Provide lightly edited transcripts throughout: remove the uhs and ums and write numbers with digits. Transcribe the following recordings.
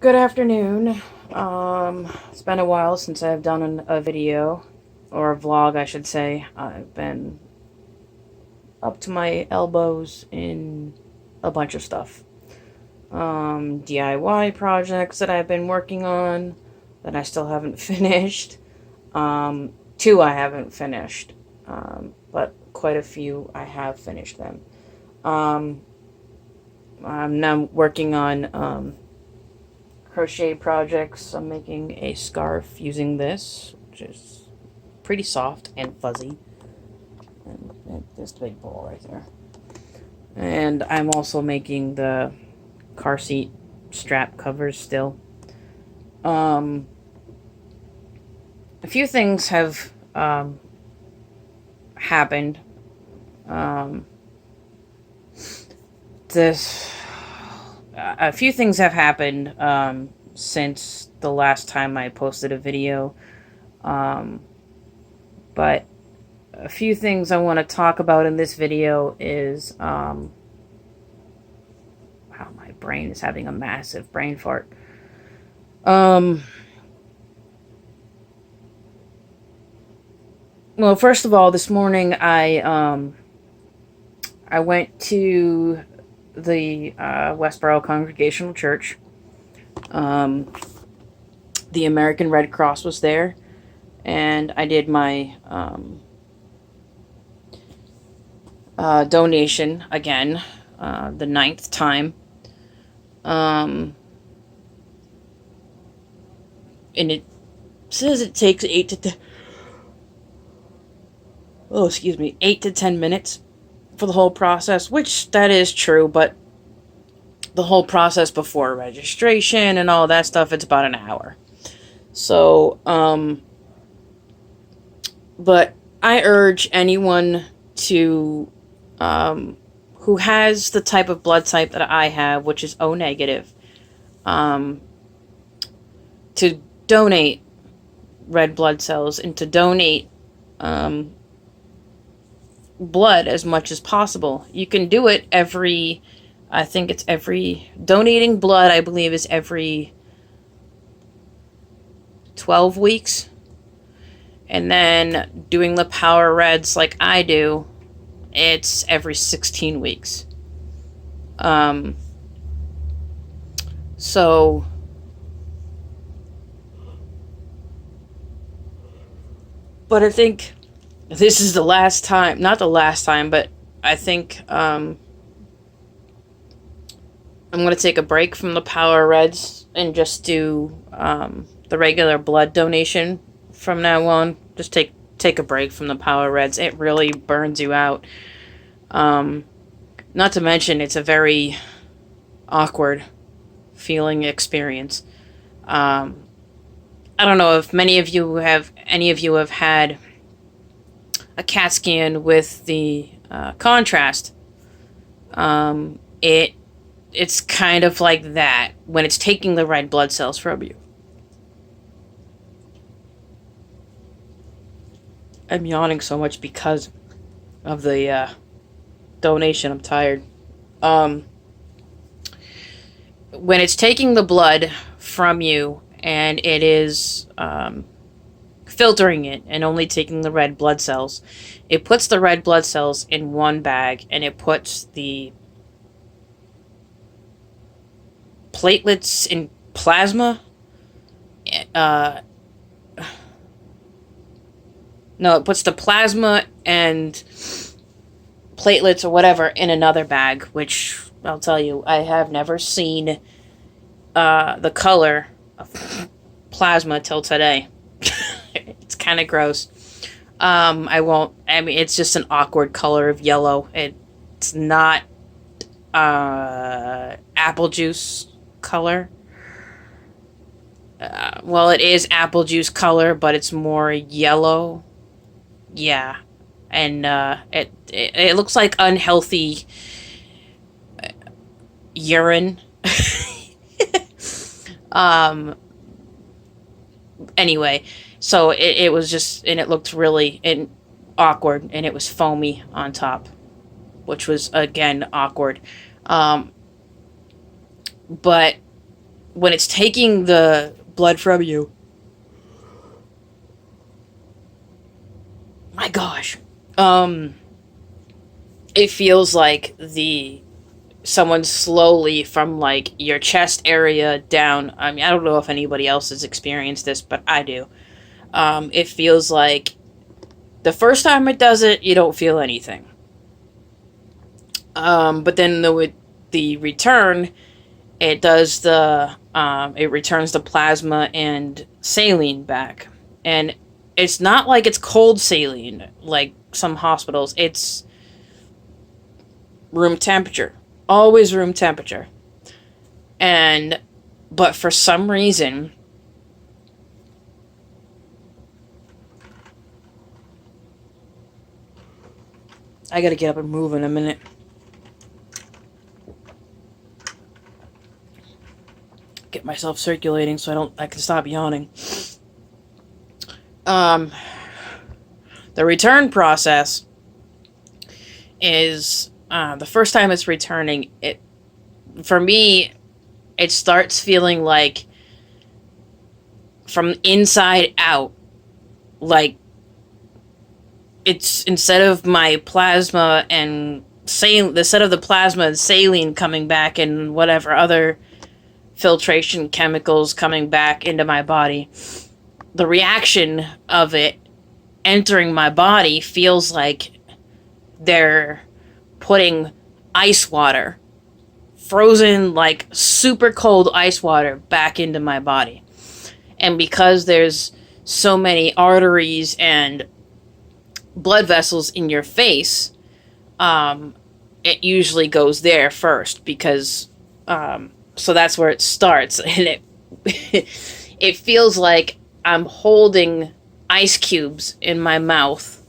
Good afternoon. It's been a while since I've done a video, or a vlog, I should say. I've been up to my elbows in a bunch of stuff. DIY projects that I've been working on that I still haven't finished. Two I haven't finished, but quite a few I have finished them. Um, I'm now working on crochet projects. I'm making a scarf using this, which is pretty soft and fuzzy. And this big ball right there. And I'm also making the car seat strap covers still. A few things have happened. Um, this a few things have happened since the last time I posted a video. Um, but a few things I want to talk about in this video is wow, my brain is having a massive brain fart. Well, first of all, this morning I went to the Westboro Congregational Church. The American Red Cross was there, and I did my donation again, the 9th time. And it says it takes 8 to 10 minutes for the whole process, which that is true, but the whole process before registration and all that stuff, it's about an hour. So, but I urge anyone to, who has the type of blood type that I have, which is O negative, to donate red blood cells and to donate, blood as much as possible. You can do it donating blood, I believe, is every 12 weeks. And then doing the power reds like I do, it's every 16 weeks. So but I think this is the last time, not the last time, but I think I'm going to take a break from the Power Reds and just do the regular blood donation from now on. Just take a break from the Power Reds. It really burns you out. Not to mention, it's a very awkward feeling experience. I don't know if any of you have had a CAT scan with the contrast. It's kind of like that when it's taking the red blood cells from you. I'm yawning so much because of the donation. I'm tired. When it's taking the blood from you and it is filtering it and only taking the red blood cells, it puts the red blood cells in one bag and it puts the platelets in plasma. No, it puts the plasma and platelets or whatever in another bag, which I'll tell you, I have never seen the color of plasma till today. It's kind of gross. It's just an awkward color of yellow. It's not apple juice color. Well, it is apple juice color, but it's more yellow. Yeah. And it looks like unhealthy urine. Anyway, so it was just, and it looked really awkward, and it was foamy on top, which was again awkward. But when it's taking the blood from you, my gosh, it feels like someone slowly from like your chest area down. I mean, I don't know if anybody else has experienced this, but I do. It feels like the first time it does it, you don't feel anything. But then with the return, it returns the plasma and saline back, and it's not like it's cold saline like some hospitals. It's room temperature, always room temperature, and but for some reason, I gotta get up and move in a minute. Get myself circulating so I can stop yawning. Um, the return process is the first time it's returning. It for me, it starts feeling like from inside out, like it's instead of my plasma and saline, instead of the plasma and saline coming back and whatever other filtration chemicals coming back into my body, the reaction of it entering my body feels like they're putting ice water, frozen, like super cold ice water, back into my body. And because there's so many arteries and blood vessels in your face, it usually goes there first because so that's where it starts, and it it feels like I'm holding ice cubes in my mouth,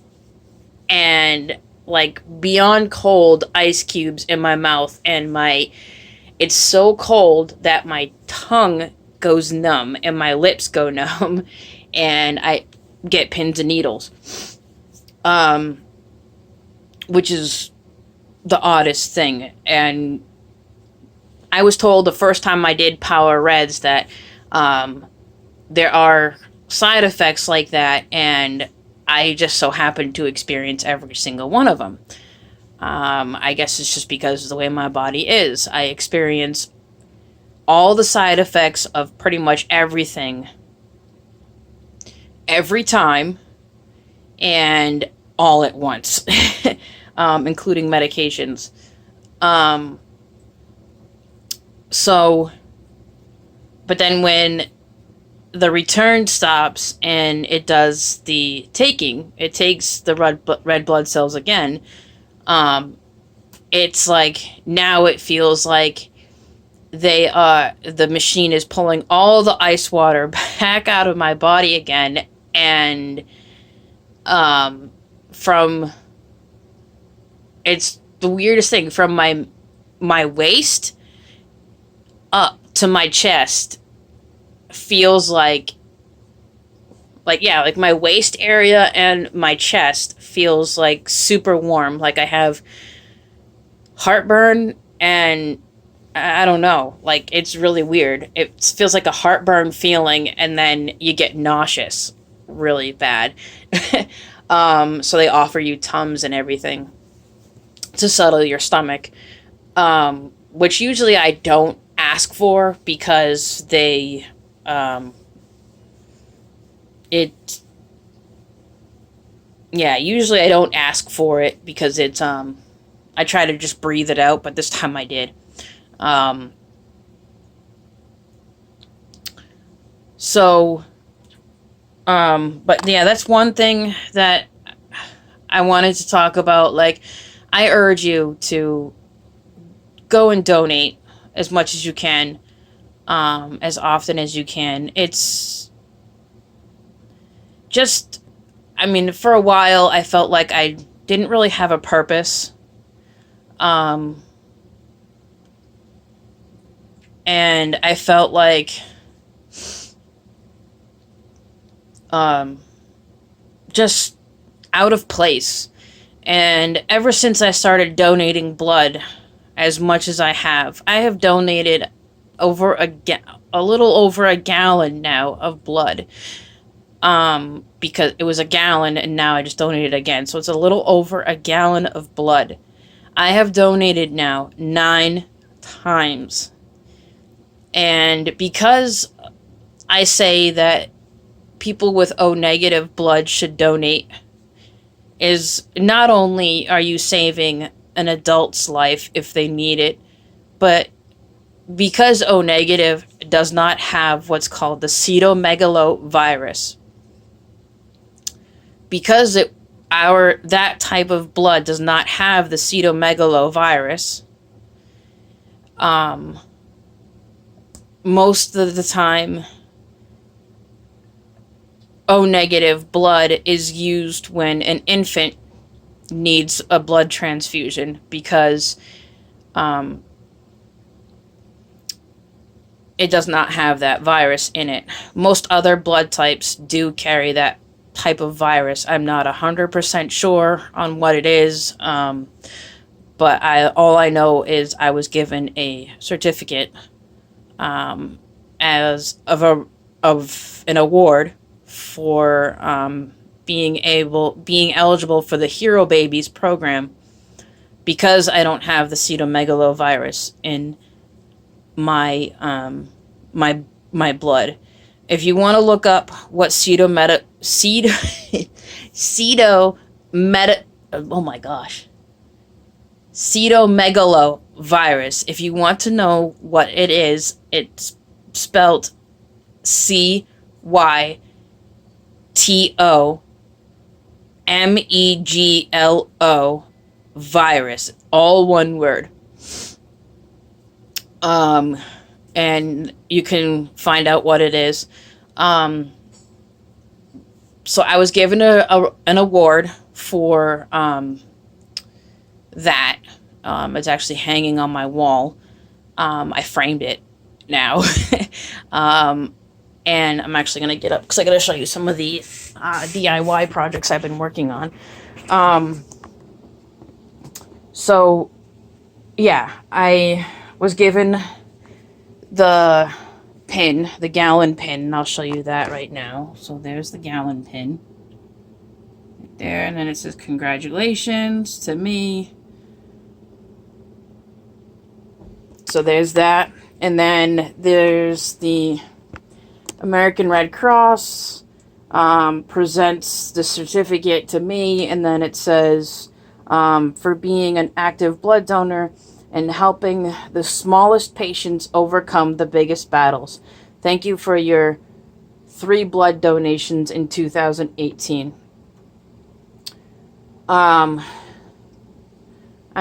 and like beyond cold ice cubes in my mouth, and it's so cold that my tongue goes numb and my lips go numb, and I get pins and needles, which is the oddest thing. And I was told the first time I did Power Reds that there are side effects like that, and I just so happened to experience every single one of them. I guess it's just because of the way my body is. I experience all the side effects of pretty much everything every time and all at once, including medications. So, but then when the return stops and it does the taking, it takes the red blood cells again. It's like now it feels like the machine is pulling all the ice water back out of my body again, and from it's the weirdest thing, from my waist up to my chest feels like my waist area and my chest feels like super warm, like I have heartburn, and I don't know, like it's really weird. It feels like a heartburn feeling, and then you get nauseous really bad. So they offer you Tums and everything to settle your stomach, which usually I don't ask for because they usually I don't ask for it because it's I try to just breathe it out, but this time I did. But yeah, that's one thing that I wanted to talk about. Like, I urge you to go and donate as much as you can, as often as you can. It's just, I mean, for a while I felt like I didn't really have a purpose. And I felt like just out of place. And ever since I started donating blood as much as I have donated a little over a gallon now of blood. Because it was a gallon and now I just donated again. So it's a little over a gallon of blood. I have donated now 9 times. And because I say that people with O negative blood should donate, is not only are you saving an adult's life if they need it, but because O negative does not have what's called the cytomegalovirus, because that type of blood does not have the cytomegalovirus, most of the time O negative blood is used when an infant needs a blood transfusion, because it does not have that virus in it. Most other blood types do carry that type of virus. I'm not 100% sure on what it is, but all I know is I was given a certificate as of an award for being eligible for the Hero Babies program, because I don't have the cytomegalovirus in my blood. If you want to look up what cytomegalovirus, if you want to know what it is, it's spelled CYTOMEGLO virus, all one word. And you can find out what it is. So I was given an award for that. It's actually hanging on my wall. I framed it now. And I'm actually going to get up because I got to show you some of the DIY projects I've been working on. So, yeah, I was given the pin, the gallon pin, and I'll show you that right now. So there's the gallon pin right there, and then it says congratulations to me. So there's that, and then there's the American Red Cross presents the certificate to me, and then it says for being an active blood donor and helping the smallest patients overcome the biggest battles. Thank you for your 3 blood donations in 2018. I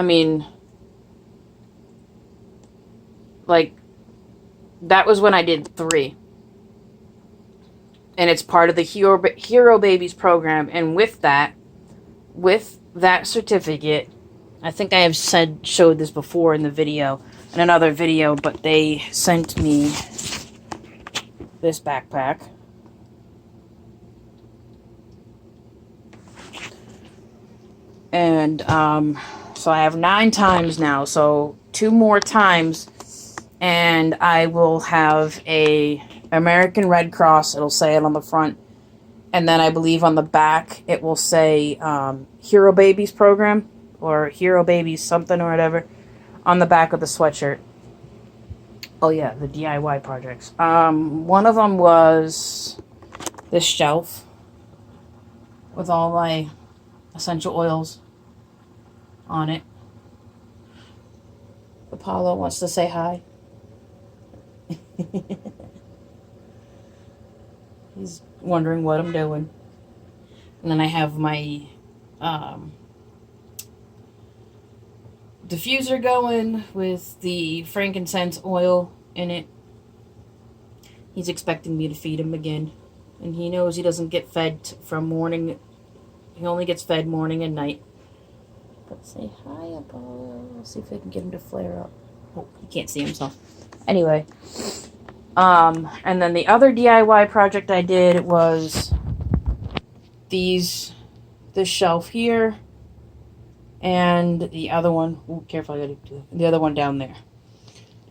mean, like, that was when I did 3. And it's part of the Hero Babies program. And with that certificate, I think I have showed this before in another video, but they sent me this backpack. And so I have 9 times now, so 2 more times, and I will have a American Red Cross. It'll say it on the front, and then I believe on the back it will say Hero Babies program, or Hero Babies something or whatever, on the back of the sweatshirt. Oh yeah, the DIY projects. One of them was this shelf with all my essential oils on it. Apollo wants to say hi. He's wondering what I'm doing. And then I have my diffuser going with the frankincense oil in it. He's expecting me to feed him again. And he knows he doesn't get fed from morning. He only gets fed morning and night. But say hi, Apollo. Let's see if I can get him to flare up. Oh, he can't see himself. Anyway. And then the other DIY project I did was this shelf here, and the other one, ooh, careful, I gotta do the other one down there.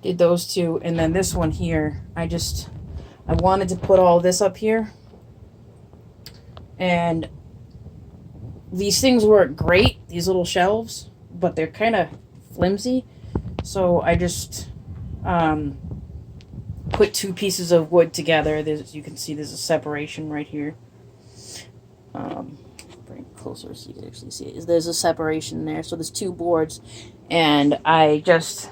Did those two, and then this one here, I wanted to put all this up here, and these things work great, these little shelves, but they're kind of flimsy, so I just put two pieces of wood together. You can see there's a separation right here. Bring it closer so you can actually see it. There's a separation there, so there's two boards, and I just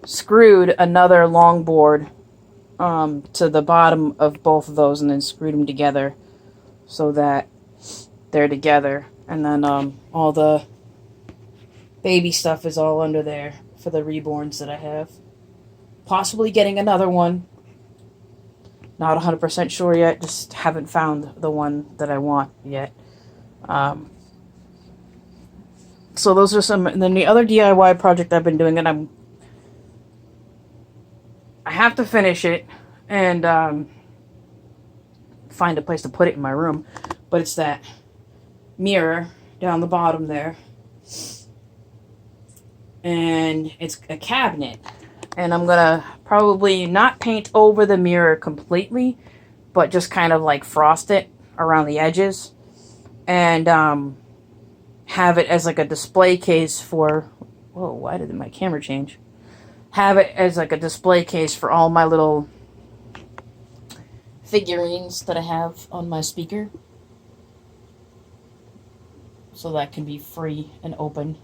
screwed another long board to the bottom of both of those, and then screwed them together so that they're together. And then all the baby stuff is all under there for the reborns that I have. Possibly getting another one. Not 100% sure yet. Just haven't found the one that I want yet. So those are some. And then the other DIY project I've been doing, and I have to finish it and find a place to put it in my room. But it's that mirror down the bottom there. And it's a cabinet. And I'm going to probably not paint over the mirror completely, but just kind of like frost it around the edges. And have it as like a display case for... Whoa, why did my camera change? Have it as like a display case for all my little figurines that I have on my speaker. So that can be free and open.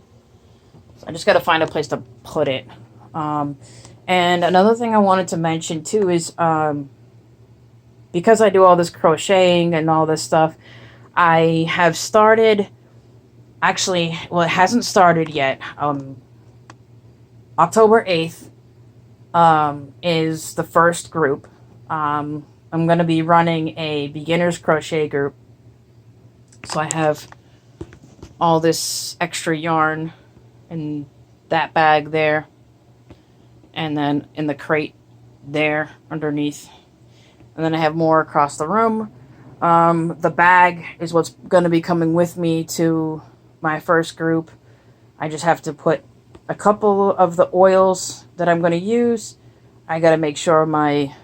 So I just got to find a place to put it. And another thing I wanted to mention too is because I do all this crocheting and all this stuff, I have started, actually, well, it hasn't started yet. October 8th is the first group. I'm going to be running a beginner's crochet group. So I have all this extra yarn in that bag there. And then in the crate there underneath. And then I have more across the room. The bag is what's going to be coming with me to my first group. I just have to put a couple of the oils that I'm going to use. I got to make sure my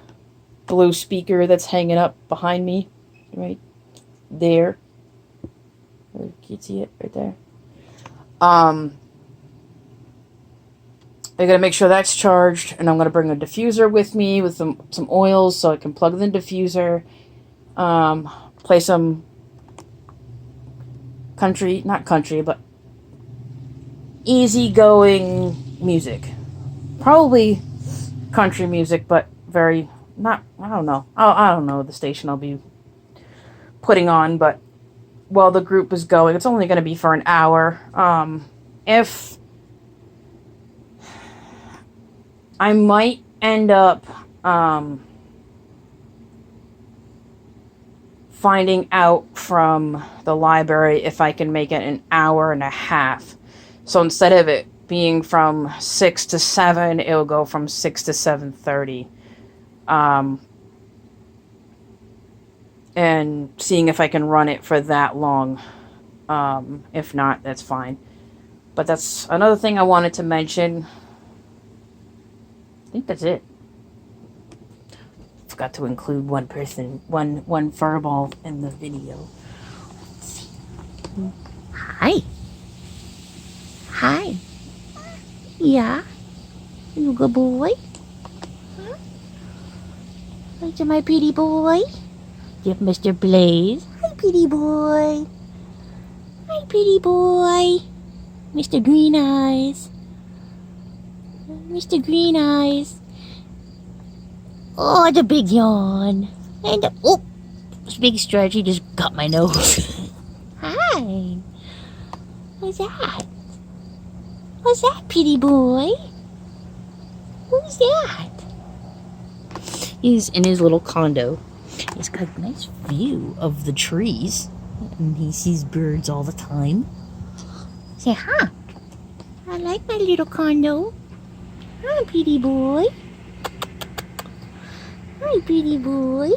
blue speaker that's hanging up behind me, right there. Can you see it right there? I gotta make sure that's charged, and I'm gonna bring a diffuser with me with some oils so I can plug the diffuser. Play some not country, but easygoing music. Probably country music, but I don't know. I don't know the station I'll be putting on, but while the group is going, it's only gonna be for an hour. If I might end up finding out from the library if I can make it an hour and a half. So instead of it being from 6 to 7, it'll go from 6 to 7:30. And seeing if I can run it for that long. If not, that's fine. But that's another thing I wanted to mention. I think that's it. Forgot to include one furball in the video. Let's see. Hi. Hi. Yeah. You good boy? Huh? Look at my pretty boy. Give Mr. Blaze. Hi, pretty boy. Hi, pretty boy. Mr. Green Eyes. Mr. Green Eyes. Oh, the big yawn. And this big stretch, he just got my nose. Hi. What's that? What's that, pretty boy? Who's that? He's in his little condo. He's got a nice view of the trees. And he sees birds all the time. Say, huh? I like my little condo. Hi, pretty boy. Hi, pretty boy.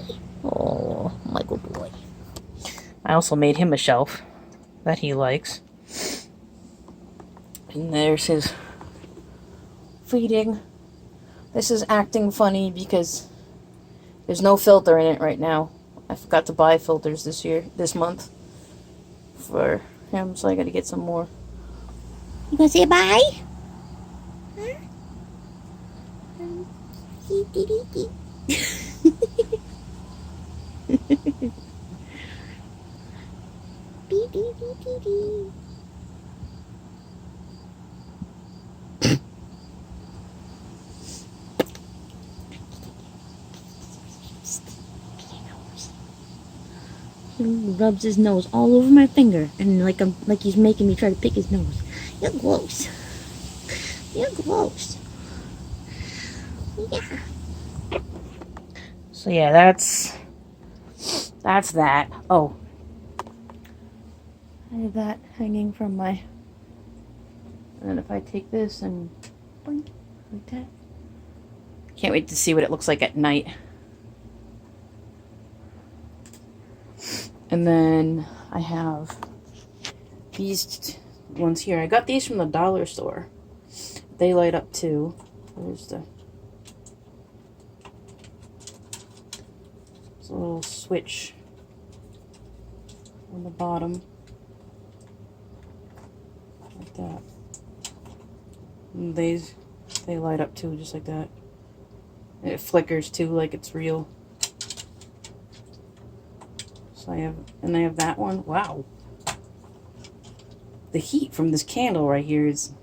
Oh, my good boy. I also made him a shelf that he likes. And there's his feeding. This is acting funny because there's no filter in it right now. I forgot to buy filters this month for him, so I gotta get some more. You gonna say bye? Huh? He rubs his nose all over my finger, and like he's making me try to pick his nose. You're gross. You're gross. Yeah. So yeah, that's that. Oh, I have that hanging from my. And then if I take this and boink, like that. Can't wait to see what it looks like at night. And then I have these ones here. I got these from the dollar store. They light up too. There's a little switch on the bottom. Like that. And they light up too, just like that. And it flickers too, like it's real. So I have that one. Wow. The heat from this candle right here is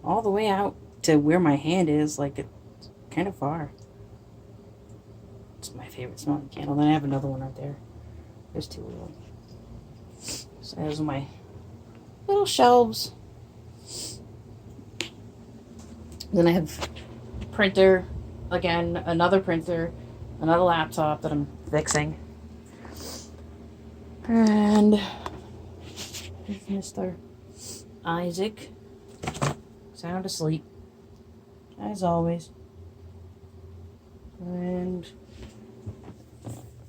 all the way out to where my hand is, like it's kind of far. It's my favorite smelling candle. Then I have another one right there. There's two of them. So those are my little shelves. Then I have printer, again, another printer, another laptop that I'm fixing. And here's Mr. Isaac, sound asleep, as always. And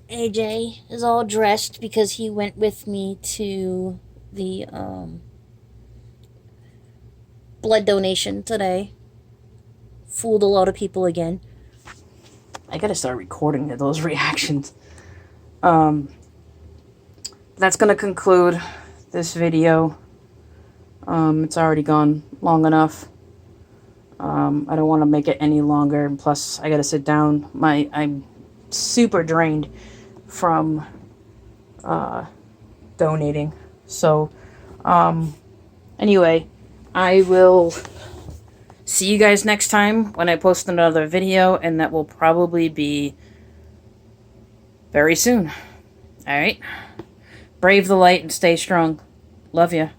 AJ is all dressed because he went with me to the blood donation today. Fooled a lot of people again. I gotta start recording those reactions. That's gonna conclude this video. It's already gone long enough. I don't want to make it any longer. And plus, I gotta sit down. I'm super drained from donating. So, anyway, I will see you guys next time when I post another video, and that will probably be very soon. Alright? Brave the light and stay strong. Love ya.